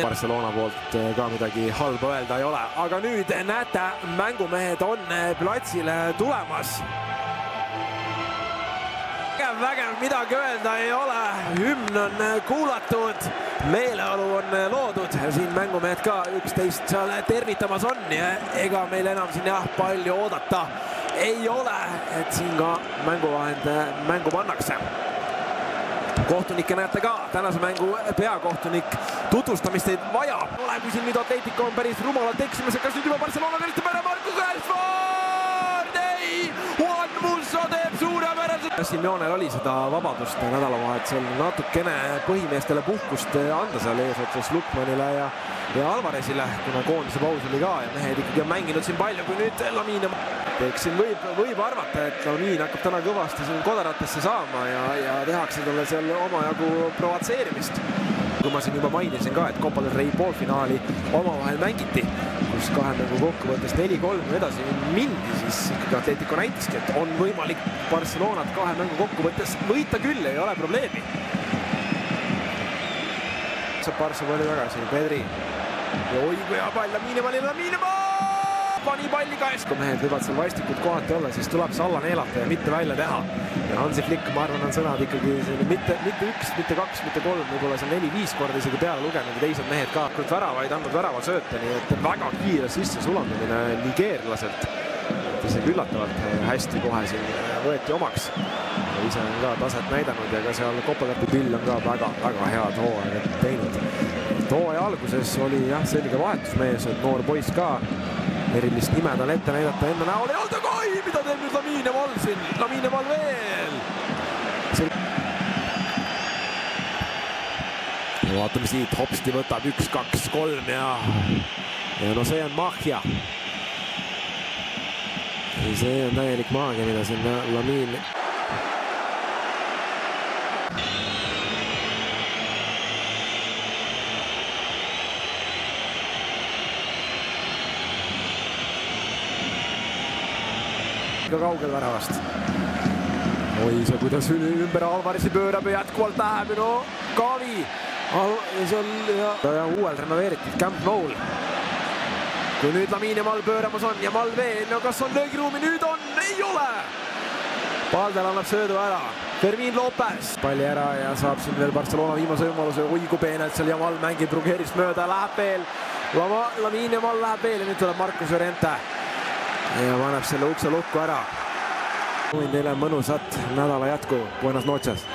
Barcelona poolt ka midagi halba öelda ei ole, aga nüüd näete, mängumehed on platsile tulemas. Vägev, midagi öelda ei ole, hümn on kuulatud, meeleolu on loodud, siin mängumehed ka üksteist seal tervitamas on ja ega meil enam siin palju oodata ei ole, et siin ka mänguvahend mängu pannakse. Kohtunikke näete ka, tänase mängu peakohtunik tutvustamist ei vaja. Kui siin nüüd Atletico on päris rumalalt eksimas, kas nüüd juba Barcelona kõlistab ära Marcus Rashford? Ei! Juan Musso teeb suurepäraselt! Simeonel oli seda vabadust nädalavahetusel natukene põhimeestele puhkust anda seal eesotsas Lukmanile ja Alvarezile, kuna koondise paus oli ka ja mehed ikkagi on mänginud siin palju, kui nüüd Lamine siin võib arvata, et Lamine hakkab täna kõvasti siin kodaratesse saama ja tehakse talle seal omajagu provotseerimist. Kui ma siin juba mainisin ka, et Copa del Rey poolfinaali omavahel mängiti, kus kahe mängu kokkuvõttes 4-3 edasi mindi, siis ikkagi Atletico näitaski, et on võimalik Barcelonat kahe mängu kokkuvõttes võita küll, ei ole probleemi. Saab Barca palli tagasi, Pedri. Ja oi kui hea pall, Lamine pani palli käes. Kui mehed võivad seal vastikud kohati olla, siis tuleb see alla neelata ja mitte välja teha. Ja Hansi Flick, ma arvan, on sõnad ikkagi mitte üks, mitte kaks, mitte kolm, võib-olla seal 4-5 korda isegi peale lugenud ja teised mehed ka väravaid andnud väravasööte, nii et väga kiire sisse sulandamine nigeerlaselt. Isegi üllatavalt hästi kohe siin võeti omaks. Ise on ka taset näidanud ja ka seal Kopalepi Pill on ka väga head hooaega teinud. Hooaja alguses oli selge vahetusmees, et noor poiss ka erilist nime tal ette näidata enda näol. Ja tagai, mida teeb nüüd Lamine Mal siin? Lamine Mal veel! Ja vaatame siit, hopsti võtab 1, 2, 3 ja no see on magia. See on täielik maagia, mida siin Lamine... ka kaugel väravast. Oi, see kuidas ümber Alvarezi pöörab ja jätkuvalt läheb, no Gavi ja uuel renoveeritud Camp Noul. Kui nüüd Lamine Mal pööramas on ja Mal veel, no kas on löögiruumi? Nüüd on, ei ole! Paldel annab söödu ära, Fermin Lopez palli ära ja saab siin veel Barcelona viimase võimaluse, oi kui peenelt seal ja Mal mängib Bruguerist mööda, läheb veel, Lamine Mal läheb veel ja nüüd tuleb Marcus Llorente ja paneb selle ukse lukku ära. Võin teile mõnusat nädala jätku. Buenas noches!